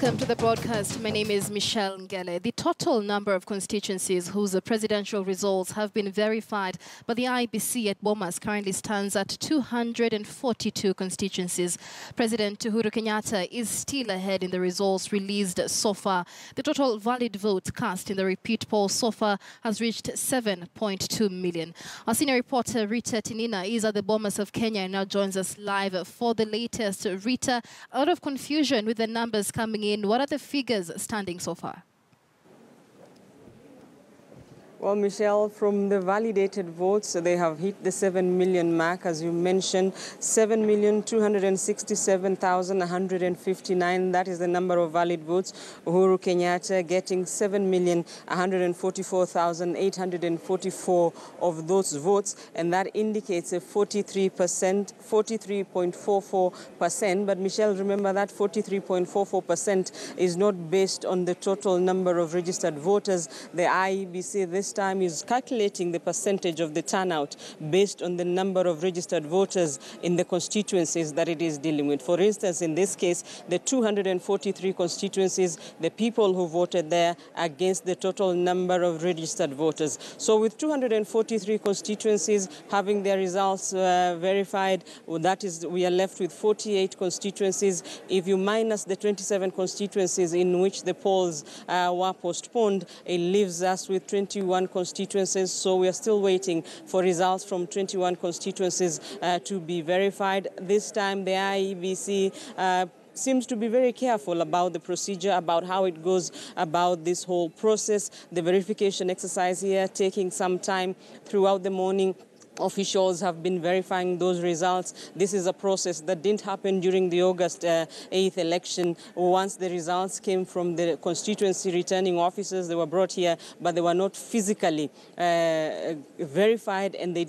Welcome to the broadcast. My name is Michelle Ngele. The total number of constituencies whose presidential results have been verified by the IEBC at Bomas currently stands at 242 constituencies. President Uhuru Kenyatta is still ahead in the results released so far. The total valid votes cast in the repeat poll so far has reached 7.2 million. Our senior reporter Rita Tinina is at the Bomas of Kenya and now joins us live for the latest. Rita, a lot of confusion with the numbers coming in. What are the figures standing so far? Well, Michelle, from the validated votes, they have hit the 7 million mark, as you mentioned, 7,267,159. That is the number of valid votes. Uhuru Kenyatta getting 7,144,844 of those votes, and that indicates a 43.44%. But Michelle, remember that 43.44% is not based on the total number of registered voters. The IEBC this time is calculating the percentage of the turnout based on the number of registered voters in the constituencies that it is dealing with. For instance, in this case, the 243 constituencies, the people who voted there against the total number of registered voters. So with 243 constituencies having their results verified, that is, we are left with 48 constituencies. If you minus the 27 constituencies in which the polls were postponed, it leaves us with 21 constituencies. So we are still waiting for results from 21 constituencies to be verified. This time the IEBC seems to be very careful about the procedure, about how it goes about this whole process. The verification exercise here taking some time throughout the morning. Officials have been verifying those results. This is a process that didn't happen during the August 8th election. Once the results came from the constituency returning officers, they were brought here, but they were not physically verified, and the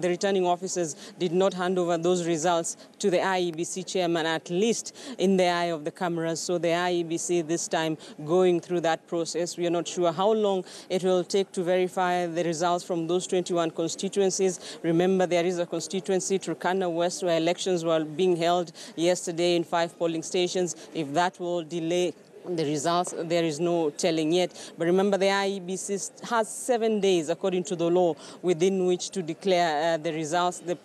returning officers did not hand over those results to the IEBC chairman, at least in the eye of the cameras. So the IEBC this time going through that process. We are not sure how long it will take to verify the results from those 21 constituencies. Remember, there is a constituency, Turkana West, where elections were being held yesterday in 5 polling stations. If that will delay the results, there is no telling yet. But remember, the IEBC has 7 days, according to the law, within which to declare the results, the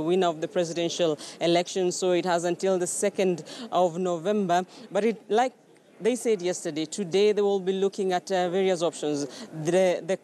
winner of the presidential election. So it has until the 2nd of November. But they said yesterday, today they will be looking at various options. The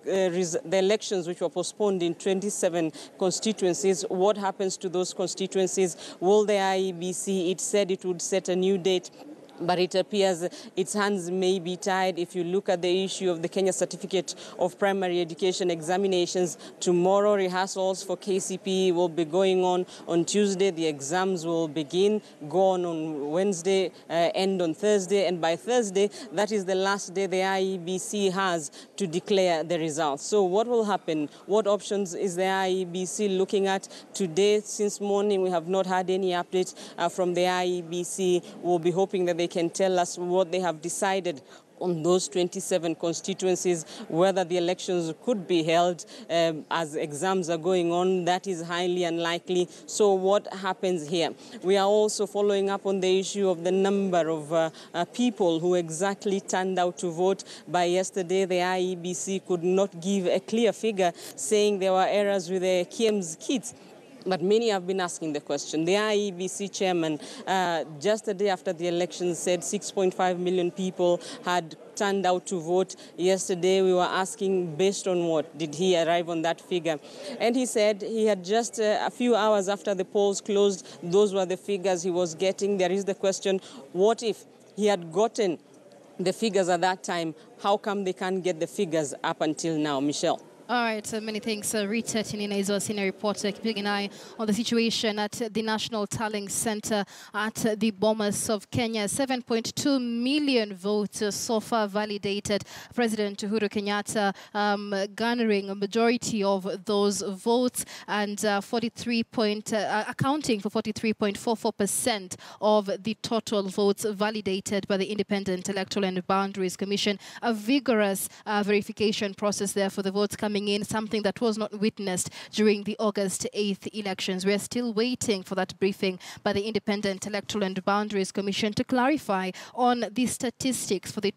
elections which were postponed in 27 constituencies, what happens to those constituencies? Will the IEBC, it said it would set a new date, but it appears its hands may be tied. If you look at the issue of the Kenya Certificate of Primary Education examinations, tomorrow rehearsals for KCPE will be going on Tuesday. The exams will begin, go on Wednesday, end on Thursday. And by Thursday, that is the last day the IEBC has to declare the results. So what will happen? What options is the IEBC looking at? Today, since morning, we have not had any updates from the IEBC. We'll be hoping that they can tell us what they have decided on those 27 constituencies, whether the elections could be held as exams are going on. That is highly unlikely. So what happens here? We are also following up on the issue of the number of people who exactly turned out to vote. By yesterday, the IEBC could not give a clear figure, saying there were errors with the KIEMS kits. But many have been asking the question. The IEBC chairman, just a day after the election, said 6.5 million people had turned out to vote. Yesterday, we were asking based on what? Did he arrive on that figure? And he said he had just a few hours after the polls closed, those were the figures he was getting. There is the question, what if he had gotten the figures at that time? How come they can't get the figures up until now? Michelle? All right, so many thanks. Rita Tinina is our senior reporter, keeping an eye on the situation at the National Tallying Center at the Bomas of Kenya. 7.2 million votes so far validated. President Uhuru Kenyatta garnering a majority of those votes and accounting for 43.44% of the total votes validated by the Independent Electoral and Boundaries Commission. A vigorous verification process there for the votes coming coming in, something that was not witnessed during the August 8th elections. We are still waiting for that briefing by the Independent Electoral and Boundaries Commission to clarify on the statistics for the